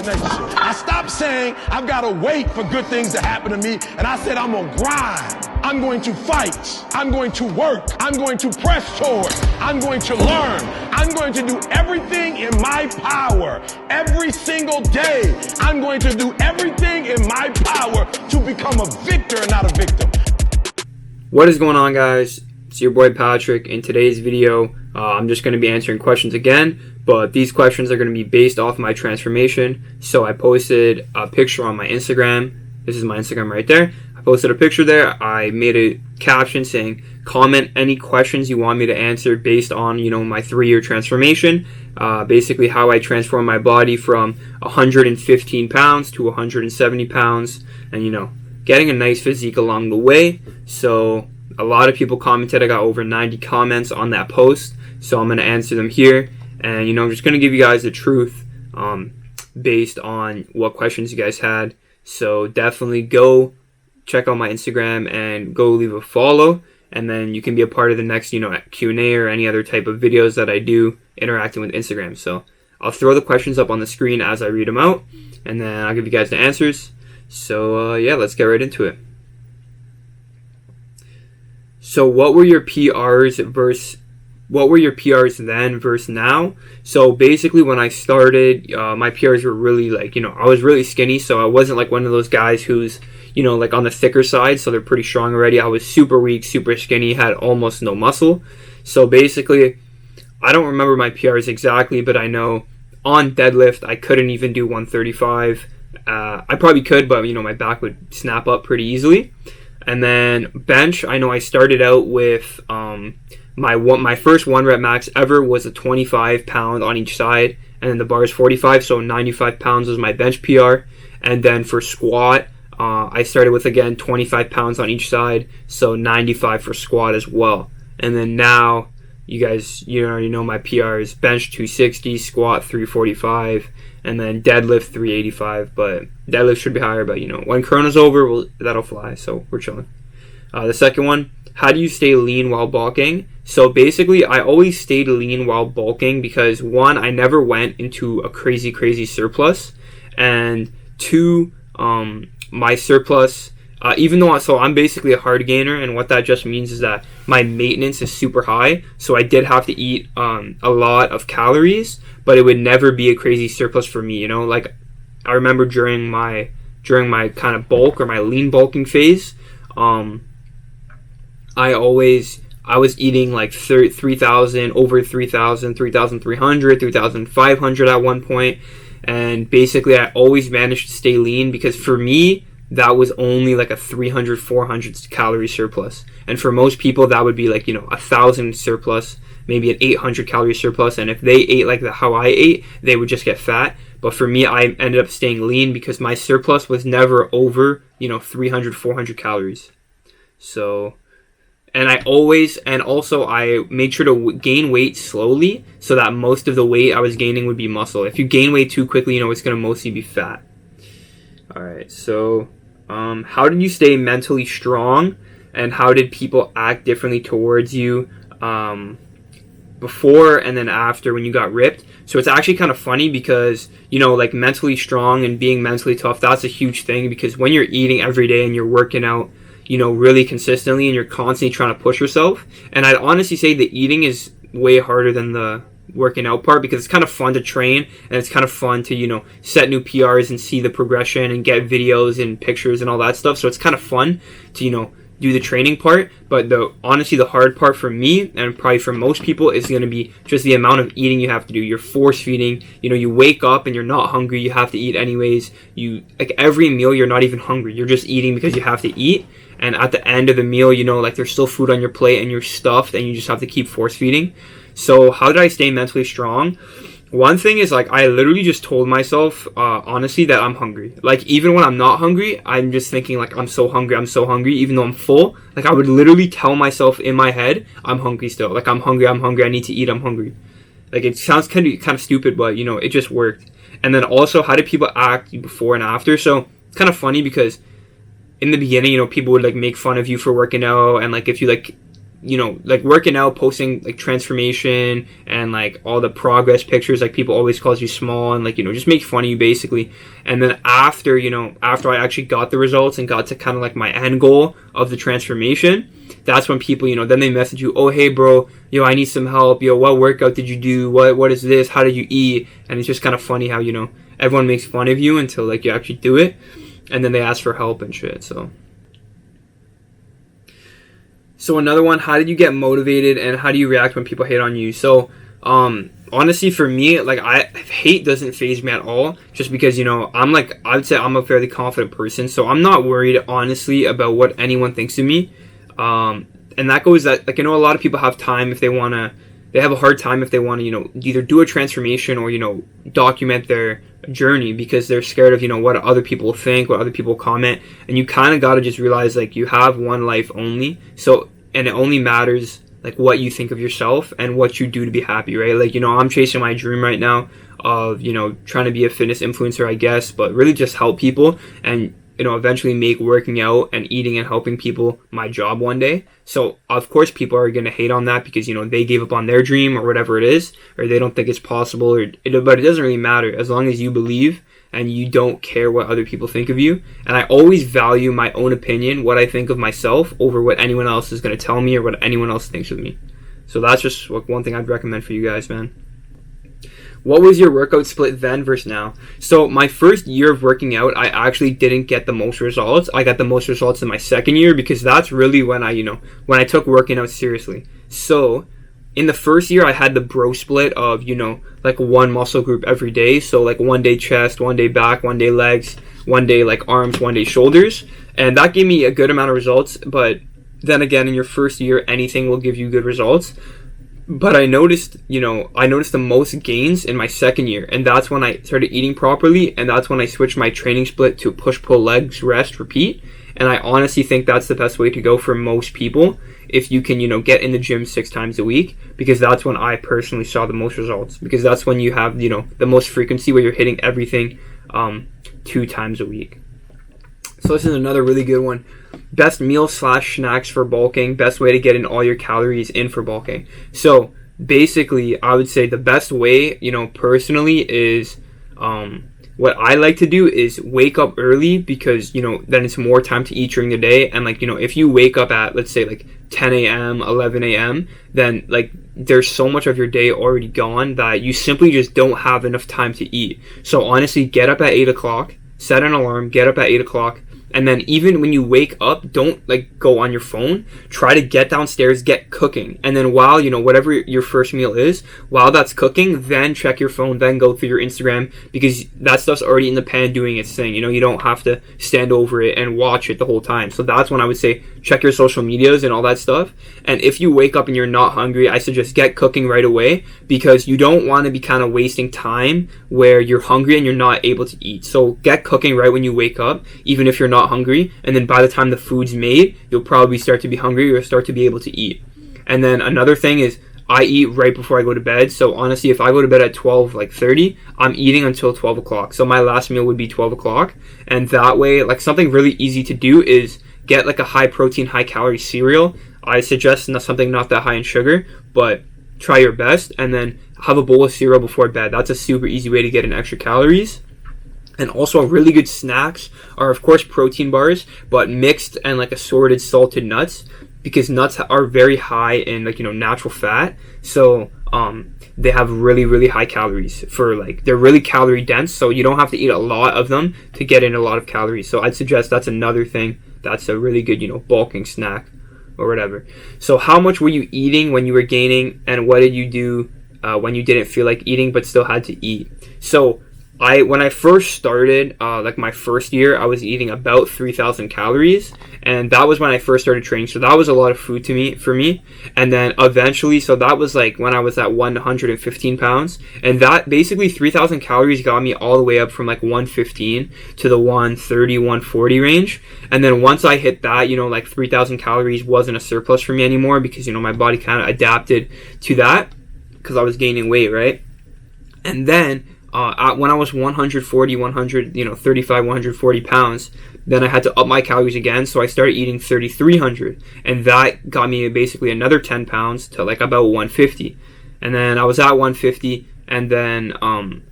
destination. I stopped saying I've got to wait for good things to happen to me, and I said I'm gonna grind. I'm going to fight. I'm going to work. I'm going to press toward. I'm going to learn. I'm going to do everything in my power every single day. I'm going to do everything in my power to become a victor and not a victim. What is going on, guys? It's your boy Patrick. In today's video, I'm just going to be answering questions again, but these questions are going to be based off my transformation. So I posted a picture on my Instagram. This is my Instagram right there. I posted a picture there. I made a caption saying, comment any questions you want me to answer based on, my 3-year transformation. Basically how I transformed my body from 115 pounds to 170 pounds and, getting a nice physique along the way. So a lot of people commented. I got over 90 comments on that post, so I'm going to answer them here. And I'm just going to give you guys the truth based on what questions you guys had. So definitely go check out my Instagram and go leave a follow, and then you can be a part of the next Q&A or any other type of videos that I do interacting with Instagram. So I'll throw the questions up on the screen as I read them out, and then I'll give you guys the answers. So yeah, let's get right into it. So what were your PRs then versus now? So basically when I started, my PRs were really I was really skinny, so I wasn't like one of those guys who's like on the thicker side, so they're pretty strong already. I was super weak, super skinny, had almost no muscle. So basically, I don't remember my PRs exactly, but I know on deadlift I couldn't even do 135. I probably could, but my back would snap up pretty easily. And then bench, I know I started out with my first 1 rep max ever was a 25 pound on each side, and then the bar is 45, so 95 pounds was my bench PR. And then for squat, I started with again 25 pounds on each side, so 95 for squat as well. And then now you guys already know my PR is bench 260, squat 345, and then deadlift 385. But deadlift should be higher, but when Corona's over, that'll fly, so we're chilling. The second one, how do you stay lean while bulking? So basically, I always stayed lean while bulking because 1, I never went into a crazy surplus, and 2, my surplus, even though I'm basically a hard gainer, and what that just means is that my maintenance is super high, so I did have to eat a lot of calories, but it would never be a crazy surplus for me. Like I remember during my kind of bulk or my lean bulking phase, I was eating like 3,000, over 3,000, 3,300, 3,500 at one point. And basically I always managed to stay lean because for me, that was only like a 300, 400 calorie surplus. And for most people, that would be like, 1,000 surplus, maybe an 800 calorie surplus. And if they ate like how I ate, they would just get fat. But for me, I ended up staying lean because my surplus was never over, 300, 400 calories. So, and I made sure to gain weight slowly so that most of the weight I was gaining would be muscle. If you gain weight too quickly, it's going to mostly be fat. All right, so how did you stay mentally strong, and how did people act differently towards you before and then after when you got ripped? So it's actually kind of funny because, like mentally strong and being mentally tough, that's a huge thing because when you're eating every day and you're working out, really consistently and you're constantly trying to push yourself, and I'd honestly say the eating is way harder than the working out part because it's kind of fun to train and it's kind of fun to set new PRs and see the progression and get videos and pictures and all that stuff. So it's kind of fun to do the training part, but honestly the hard part for me and probably for most people is going to be just the amount of eating you have to do. You're force feeding, you wake up and you're not hungry, you have to eat anyways. Like every meal you're not even hungry, you're just eating because you have to eat. And at the end of the meal, there's still food on your plate and you're stuffed and you just have to keep force feeding. So how did I stay mentally strong? One thing is I literally just told myself, honestly, that I'm hungry. Like even when I'm not hungry, I'm just thinking I'm so hungry, even though I'm full. Like I would literally tell myself in my head, I'm hungry still. Like I'm hungry, I need to eat, I'm hungry. Like it sounds kind of stupid, but it just worked. And then also, how did people act before and after? So it's kind of funny because in the beginning, people would make fun of you for working out, and if you like working out, posting like transformation and like all the progress pictures, like people always calls you small and like, just make fun of you basically. And then after I actually got the results and got to kind of like my end goal of the transformation, that's when people, then they message you, oh, hey bro, I need some help. What workout did you do? What is this? How did you eat? And it's just kind of funny how, everyone makes fun of you until like you actually do it. And then they ask for help and shit. So another one, how did you get motivated and how do you react when people hate on you? So, honestly, for me, like hate doesn't faze me at all, just because, I would say I'm a fairly confident person. So I'm not worried, honestly, about what anyone thinks of me. And that goes that, like, a lot of people have time if they want to, they have a hard time if they want to, either do a transformation or, document their journey because they're scared of, what other people think, what other people comment. And you kind of got to just realize, like, you have one life only. So, and it only matters, like, what you think of yourself and what you do to be happy, right? Like, I'm chasing my dream right now of, trying to be a fitness influencer, I guess, but really just help people and, eventually make working out and eating and helping people my job one day. So, of course, people are going to hate on that because, they gave up on their dream or whatever it is, or they don't think it's possible, but it doesn't really matter as long as you believe and you don't care what other people think of you. And I always value my own opinion, what I think of myself, over what anyone else is going to tell me or what anyone else thinks of me. So that's just one thing I'd recommend for you guys, man. What was your workout split then versus now? So my first year of working out, I actually didn't get the most results. I got the most results in my second year because that's really when I took working out seriously. So in the first year, I had the bro split of, like one muscle group every day. So like one day chest, one day back, one day legs, one day like arms, one day shoulders. And that gave me a good amount of results. But then again, in your first year, anything will give you good results. But I noticed the most gains in my second year. And that's when I started eating properly. And that's when I switched my training split to push, pull, legs, rest, repeat. And I honestly think that's the best way to go for most people if you can, get in the gym 6 times a week, because that's when I personally saw the most results, because that's when you have, the most frequency where you're hitting everything 2 times a week. So this is another really good one. Best meal/snacks for bulking, best way to get in all your calories in for bulking. So basically, I would say the best way, personally is, what I like to do is wake up early because, then it's more time to eat during the day. And like, if you wake up at, let's say like 10 a.m., 11 a.m., then like there's so much of your day already gone that you simply just don't have enough time to eat. So honestly, get up at 8 o'clock, set an alarm, get up at 8 o'clock. And then even when you wake up, don't like go on your phone. Try to get downstairs, get cooking. And then while, whatever your first meal is, while that's cooking, then check your phone, then go through your Instagram, because that stuff's already in the pan doing its thing. You don't have to stand over it and watch it the whole time. So that's when I would say check your social medias and all that stuff. And if you wake up and you're not hungry, I suggest get cooking right away, because you don't want to be kind of wasting time where you're hungry and you're not able to eat. So get cooking right when you wake up, even if you're not hungry, and then by the time the food's made, you'll probably start to be hungry or start to be able to eat. And then another thing is I eat right before I go to bed. So honestly, if I go to bed at 12:30, I'm eating until 12 o'clock. So my last meal would be 12 o'clock. And that way, like something really easy to do is get like a high protein, high calorie cereal. I suggest something not that high in sugar, but try your best. And then have a bowl of cereal before bed. That's a super easy way to get in extra calories. And also really good snacks are, of course, protein bars, but mixed and like assorted salted nuts, because nuts are very high in like, natural fat. So they have really, really high calories they're really calorie dense. So you don't have to eat a lot of them to get in a lot of calories. So I'd suggest that's another thing that's a really good, bulking snack or whatever. So how much were you eating when you were gaining, and what did you do when you didn't feel like eating but still had to eat? So when I first started, like my first year, I was eating about 3,000 calories, and that was when I first started training. So that was a lot of food for me. And then eventually, so that was like when I was at 115 pounds, and that basically 3,000 calories got me all the way up from like 115 to the 130, 140 range. And then once I hit that, like 3,000 calories wasn't a surplus for me anymore, because, my body kind of adapted to that because I was gaining weight, right? And then when I was 135, 140 pounds, then I had to up my calories again. So I started eating 3,300, and that got me basically another 10 pounds to like about 150. And then I was at 150, and then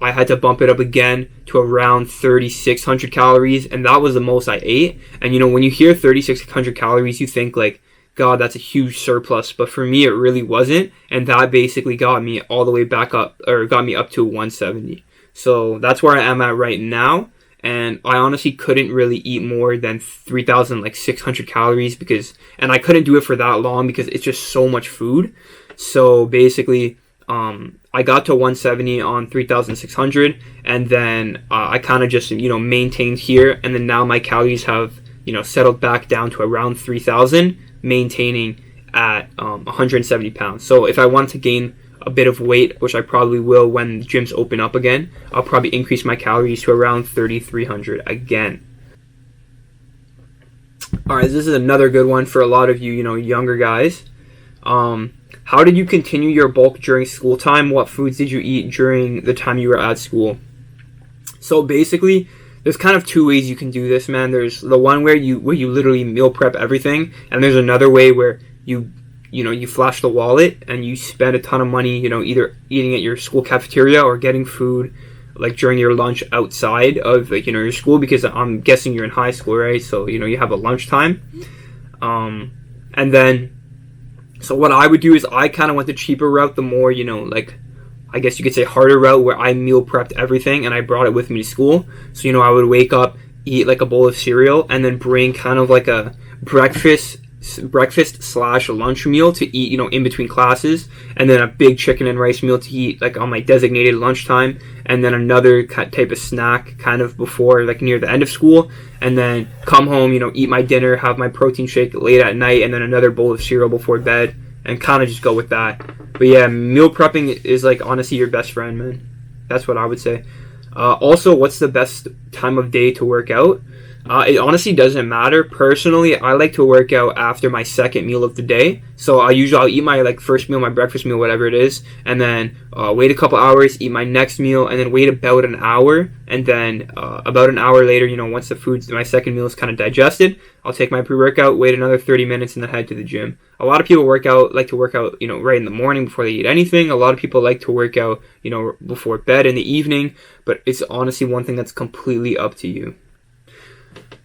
I had to bump it up again to around 3,600 calories, and that was the most I ate. And when you hear 3,600 calories, you think like, God, that's a huge surplus, but for me it really wasn't, and that basically got me all the way back up, or got me up to 170. So that's where I am at right now, and I honestly couldn't really eat more than 3,600 calories and I couldn't do it for that long because it's just so much food. So basically, I got to 170 on 3,600, and then I kind of just maintained here, and then now my calories have settled back down to around 3,000, maintaining at 170 pounds. So if I want to gain a bit of weight, which I probably will when the gyms open up again, I'll probably increase my calories to around 3,300 again. Alright, this is another good one for a lot of you, younger guys. How did you continue your bulk during school time? What foods did you eat during the time you were at school? So basically, there's kind of two ways you can do this, man. There's the one where you literally meal prep everything, and there's another way where you flash the wallet and you spend a ton of money, either eating at your school cafeteria or getting food like during your lunch outside of your school, because I'm guessing you're in high school, right? So you have a lunchtime, and then so what I would do is I kind of went the cheaper route, the more I guess you could say harder route, where I meal prepped everything and I brought it with me to school. So I would wake up, eat like a bowl of cereal, and then bring kind of like a breakfast / lunch meal to eat in between classes, and then a big chicken and rice meal to eat like on my designated lunchtime, and then another type of snack kind of before like near the end of school, and then come home, eat my dinner, have my protein shake late at night, and then another bowl of cereal before bed, and kind of just go with that. But yeah, meal prepping is like honestly your best friend, man. That's what I would say. Also, what's the best time of day to work out? It honestly doesn't matter. Personally, I like to work out after my second meal of the day. So I'll eat my first meal, my breakfast meal, whatever it is, and then wait a couple hours, eat my next meal, and then wait about an hour, and then about an hour later, once my second meal is kind of digested, I'll take my pre-workout, wait another 30 minutes, and then head to the gym. A lot of people like to work out, right in the morning before they eat anything. A lot of people like to work out, before bed in the evening, but it's honestly one thing that's completely up to you.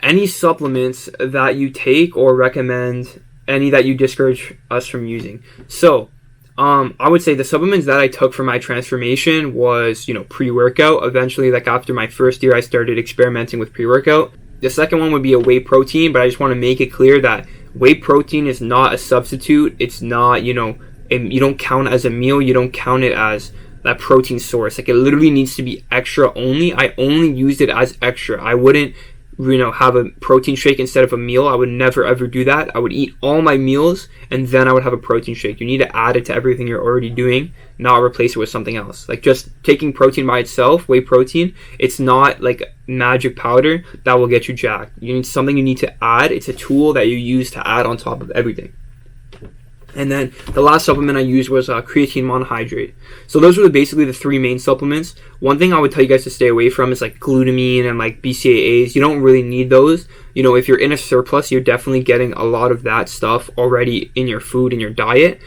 Any supplements that you take or recommend, any that you discourage us from using? So, I would say the supplements that I took for my transformation was, pre-workout. Eventually, after my first year, I started experimenting with pre-workout. The second one would be a whey protein, but I just want to make it clear that whey protein is not a substitute. It's not, you don't count it as a meal. You don't count it as that protein source. It literally needs to be extra only. I only used it as extra. I wouldn't have a protein shake instead of a meal. I would never ever do that. I would eat all my meals and then I would have a protein shake. You need to add it to everything you're already doing, not replace it with something else. Just taking protein by itself, whey protein, it's not like magic powder that will get you jacked. You need something you need to add. It's a tool that you use to add on top of everything. And then the last supplement I used was creatine monohydrate. So those were basically the three main supplements. One thing I would tell you guys to stay away from is glutamine and BCAAs. You don't really need those. If you're in a surplus, you're definitely getting a lot of that stuff already in your food, in your diet.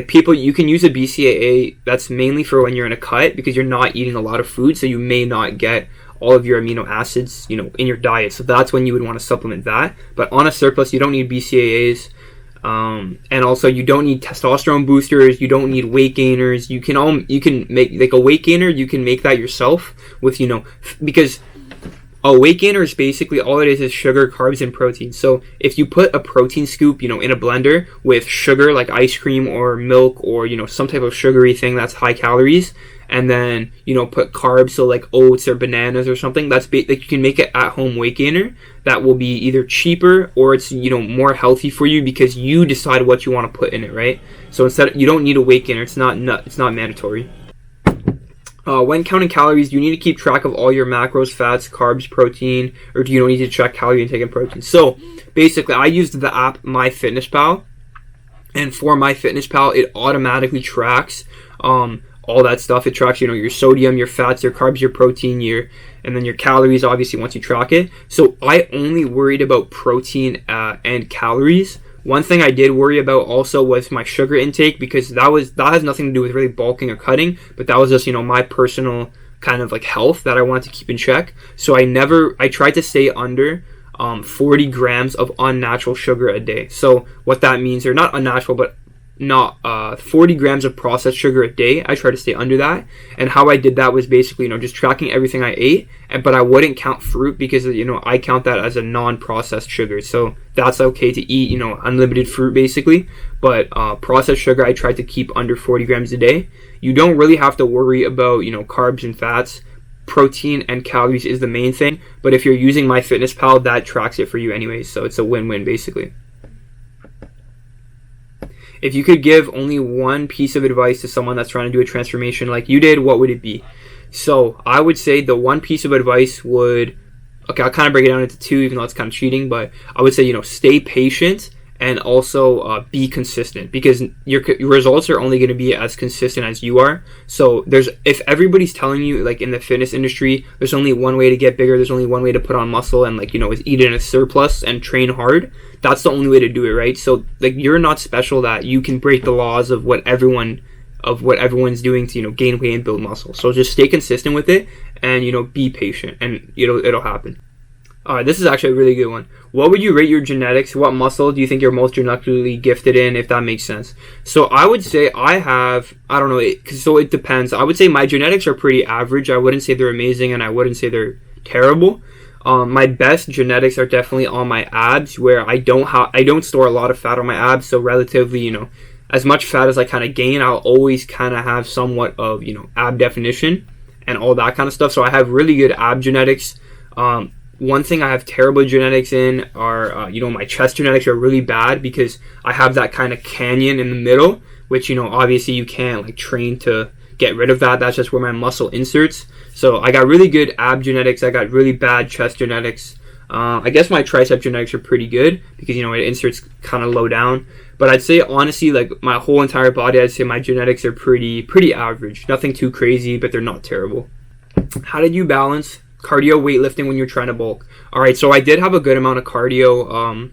People, you can use a BCAA. That's mainly for when you're in a cut because you're not eating a lot of food, so you may not get all of your amino acids, in your diet. So that's when you would want to supplement that. But on a surplus, you don't need BCAAs. And also you don't need testosterone boosters, you don't need weight gainers. You can make a weight gainer, you can make that yourself with, because a weight gainer is basically all it is sugar, carbs, and protein. So if you put a protein scoop, in a blender with sugar like ice cream or milk or, some type of sugary thing that's high calories, and then, put carbs, so oats or bananas or something, that's you can make it at home weight gainer. That will be either cheaper or it's, more healthy for you because you decide what you want to put in it, right? So you don't need a weight gainer. It's not mandatory. When counting calories, do you need to keep track of all your macros, fats, carbs, protein, or do you don't need to track calorie intake and protein? So basically, I used the app MyFitnessPal, and for MyFitnessPal, it automatically tracks all that stuff. It tracks, you know, your sodium, your fats, your carbs, your protein, and then your calories, obviously, once you track it. So I only worried about protein and calories. One thing I did worry about also was my sugar intake, because that has nothing to do with really bulking or cutting, but that was just, you know, my personal kind of like health that I wanted to keep in check. So I tried to stay under 40 grams of unnatural sugar a day. So what that means, or not unnatural, but not 40 grams of processed sugar a day. I try to stay under that. And how I did that was basically, you know, just tracking everything I ate, but I wouldn't count fruit because, you know, I count that as a non-processed sugar. So that's okay to eat, you know, unlimited fruit basically. But processed sugar I tried to keep under 40 grams a day. You don't really have to worry about, you know, carbs and fats. Protein and calories is the main thing. But if you're using MyFitnessPal, that tracks it for you anyways. So it's a win-win basically. If you could give only one piece of advice to someone that's trying to do a transformation like you did, what would it be? So I would say the one piece of advice would, okay, I'll kind of break it down into two, even though it's kind of cheating, but I would say, you know, stay patient and also be consistent, because your results are only going to be as consistent as you are. So if everybody's telling you, like in the fitness industry, there's only one way to get bigger, there's only one way to put on muscle, and like, you know, is eat in a surplus and train hard, that's the only way to do it, right? So like, you're not special that you can break the laws of what everyone's doing to, you know, gain weight and build muscle. So just stay consistent with it, and, you know, be patient, and it'll happen. Alright, this is actually a really good one. What would you rate your genetics? What muscle do you think you're most genetically gifted in, if that makes sense? So I would say so it depends. I would say my genetics are pretty average. I wouldn't say they're amazing, and I wouldn't say they're terrible. My best genetics are definitely on my abs, where I don't store a lot of fat on my abs, so relatively, you know, as much fat as I kind of gain, I'll always kind of have somewhat of, you know, ab definition and all that kind of stuff. So I have really good ab genetics. One thing I have terrible genetics in are, you know, my chest genetics are really bad, because I have that kind of canyon in the middle, which, you know, obviously you can't like train to get rid of that. That's just where my muscle inserts. So I got really good ab genetics. I got really bad chest genetics. I guess my tricep genetics are pretty good, because, you know, it inserts kind of low down. But I'd say, honestly, like my whole entire body, I'd say my genetics are pretty average. Nothing too crazy, but they're not terrible. How did you balance cardio, weightlifting when you're trying to bulk? Alright, so I did have a good amount of cardio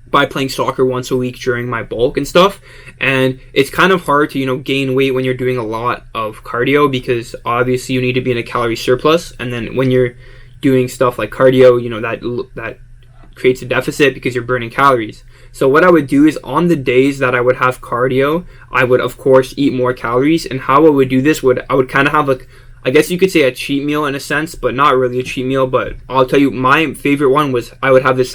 by playing soccer once a week during my bulk and stuff, and it's kind of hard to, you know, gain weight when you're doing a lot of cardio, because obviously you need to be in a calorie surplus, and then when you're doing stuff like cardio, you know, that creates a deficit because you're burning calories. So what I would do is, on the days that I would have cardio, I would of course eat more calories. And how I would do this I would kind of have, like, I guess you could say a cheat meal in a sense, but not really a cheat meal. But I'll tell you, my favorite one was, I would have this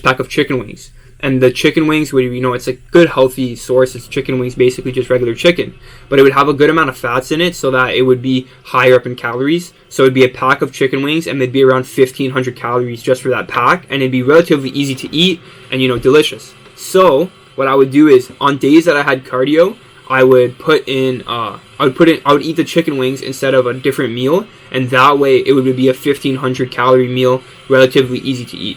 pack of chicken wings. And the chicken wings would, you know, it's a good healthy source. It's chicken wings, basically just regular chicken. But it would have a good amount of fats in it, so that it would be higher up in calories. So it would be a pack of chicken wings, and they'd be around 1,500 calories just for that pack. And it'd be relatively easy to eat and, you know, delicious. So what I would do is, on days that I had cardio, I would eat the chicken wings instead of a different meal, and that way it would be a 1,500 calorie meal, relatively easy to eat.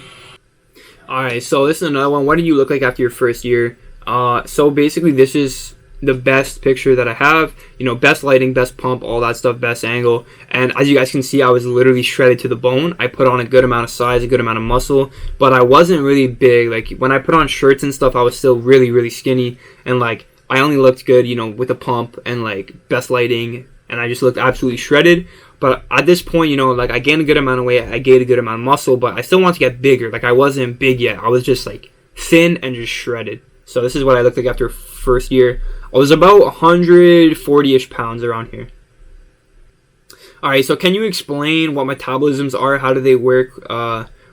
Alright, so this is another one. What did you look like after your first year? So basically, this is the best picture that I have. You know, best lighting, best pump, all that stuff, best angle. And as you guys can see, I was literally shredded to the bone. I put on a good amount of size, a good amount of muscle, but I wasn't really big. Like, when I put on shirts and stuff, I was still really, really skinny, and like, I only looked good, you know, with a pump and like best lighting, and I just looked absolutely shredded. But at this point, you know, like, I gained a good amount of weight, I gained a good amount of muscle, but I still want to get bigger. Like, I wasn't big yet. I was just like thin and just shredded. So this is what I looked like after first year. I was about 140-ish pounds around here. Alright, so can you explain what metabolisms are? How do they work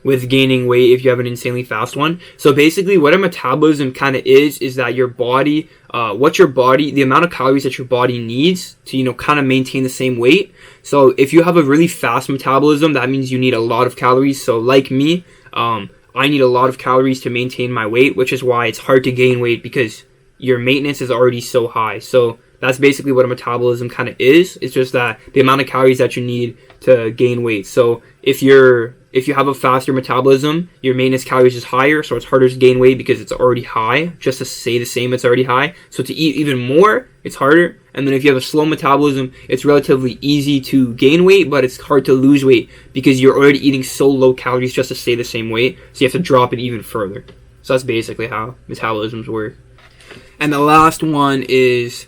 with gaining weight if you have an insanely fast one? So basically, what a metabolism kind of is that your body, the amount of calories that your body needs to, you know, kind of maintain the same weight. So if you have a really fast metabolism, that means you need a lot of calories. So like me, I need a lot of calories to maintain my weight, which is why it's hard to gain weight, because your maintenance is already so high. So that's basically what a metabolism kind of is. It's just that the amount of calories that you need to gain weight. So if if you have a faster metabolism, your maintenance calories is higher, so it's harder to gain weight because it's already high. Just to say the same, it's already high. So to eat even more, it's harder. And then if you have a slow metabolism, it's relatively easy to gain weight, but it's hard to lose weight because you're already eating so low calories just to stay the same weight. So you have to drop it even further. So that's basically how metabolisms work. And the last one is,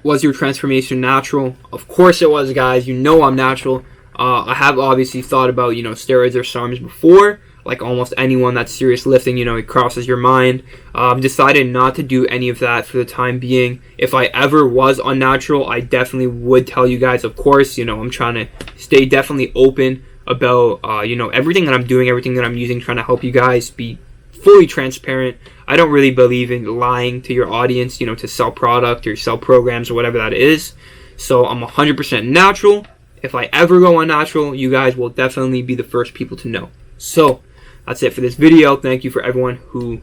was your transformation natural? Of course it was, guys. You know I'm natural. I have obviously thought about, steroids or SARMs before. Like almost anyone that's serious lifting, it crosses your mind. I've decided not to do any of that for the time being. If I ever was unnatural, I definitely would tell you guys, of course. I'm trying to stay definitely open about, everything that I'm doing, everything that I'm using, trying to help you guys be fully transparent. I don't really believe in lying to your audience, to sell product or sell programs or whatever that is. So I'm 100% natural. If I ever go unnatural, you guys will definitely be the first people to know. So that's it for this video. Thank you for everyone who,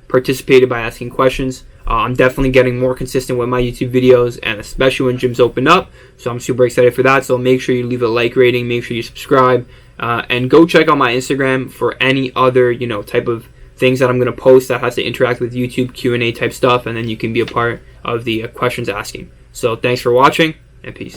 participated by asking questions. I'm definitely getting more consistent with my YouTube videos, and especially when gyms open up. So I'm super excited for that. So make sure you leave a like rating, make sure you subscribe, and go check out my Instagram for any other, type of things that I'm going to post that has to interact with YouTube, Q&A type stuff, and then you can be a part of the questions asking. So thanks for watching, and peace.